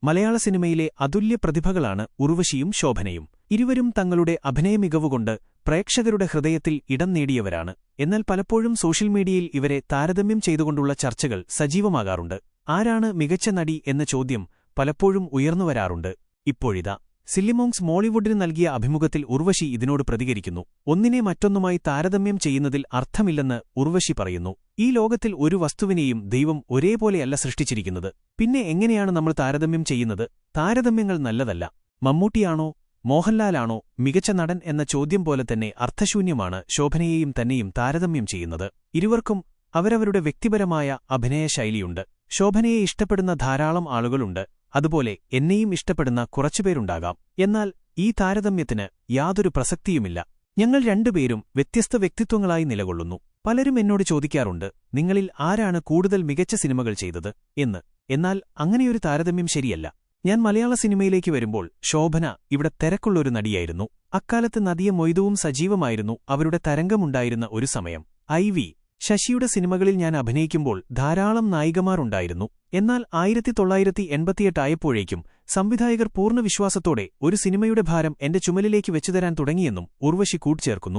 മലയാള സിനിമയിലെ അതുല്യ പ്രതിഭകളാണ് ഉർവശിയും ശോഭനയും. ഇരുവരും തങ്ങളുടെ അഭിനയമികവുകൊണ്ട് പ്രേക്ഷകരുടെ ഹൃദയത്തിൽ ഇടം നേടിയവരാണ്. എന്നാൽ പലപ്പോഴും സോഷ്യൽ മീഡിയയിൽ ഇവരെ താരതമ്യം ചെയ്തുകൊണ്ടുള്ള ചർച്ചകൾ സജീവമാകാറുണ്ട്. ആരാണ് മികച്ച നടി എന്ന ചോദ്യം പലപ്പോഴും ഉയർന്നുവരാറുണ്ട്. ഇപ്പോഴിതാ സില്ലിമോങ്സ് മോളിവുഡിന് നൽകിയ അഭിമുഖത്തിൽ ഉർവശി ഇതിനോട് പ്രതികരിക്കുന്നു. ഒന്നിനെ മറ്റൊന്നുമായി താരതമ്യം ചെയ്യുന്നതിൽ അർത്ഥമില്ലെന്ന് ഉർവശി പറയുന്നു. ഈ ലോകത്തിൽ ഒരു വസ്തുവിനെയും ദൈവം ഒരേപോലെയല്ല സൃഷ്ടിച്ചിരിക്കുന്നത്. പിന്നെ എങ്ങനെയാണ് നമ്മൾ താരതമ്യം ചെയ്യുന്നത്? താരതമ്യങ്ങൾ നല്ലതല്ല. മമ്മൂട്ടിയാണോ മോഹൻലാലാണോ മികച്ച നടൻ എന്ന ചോദ്യം പോലെ തന്നെ അർത്ഥശൂന്യമാണ് ശോഭനയെയും തന്നെയും താരതമ്യം ചെയ്യുന്നത്. ഇരുവർക്കും അവരവരുടെ വ്യക്തിപരമായ അഭിനയശൈലിയുണ്ട്. ശോഭനയെ ഇഷ്ടപ്പെടുന്ന ധാരാളം ആളുകളുണ്ട്. അതുപോലെ എന്നെയും ഇഷ്ടപ്പെടുന്ന കുറച്ചുപേരുണ്ടാകാം. എന്നാൽ ഈ താരതമ്യത്തിന് യാതൊരു പ്രസക്തിയുമില്ല. ഞങ്ങൾ രണ്ടുപേരും വ്യത്യസ്ത വ്യക്തിത്വങ്ങളായി നിലകൊള്ളുന്നു. പലരും എന്നോട് ചോദിക്കാറുണ്ട്, നിങ്ങളിൽ ആരാണ് കൂടുതൽ മികച്ച സിനിമകൾ ചെയ്തത് എന്ന്. എന്നാൽ അങ്ങനെയൊരു താരതമ്യം ശരിയല്ല. ഞാൻ മലയാള സിനിമയിലേക്ക് വരുമ്പോൾ ശോഭന ഇവിടെ തിരക്കുള്ളൊരു നടിയായിരുന്നു. അക്കാലത്ത് നദിയ മൊയ്തുവും സജീവമായിരുന്നു. അവരുടെ തരംഗമുണ്ടായിരുന്ന ഒരു സമയം. IV ശശിയുടെ സിനിമകളിൽ ഞാൻ അഭിനയിക്കുമ്പോൾ ധാരാളം നായികമാരുണ്ടായിരുന്നു. എന്നാൽ 1988 ആയപ്പോഴേക്കും സംവിധായകർ പൂർണ്ണ വിശ്വാസത്തോടെ ഒരു സിനിമയുടെ ഭാരം എന്റെ ചുമലിലേക്ക് വെച്ചുതരാൻ തുടങ്ങിയെന്നും ഉർവശി കൂട്ടിച്ചേർക്കുന്നു.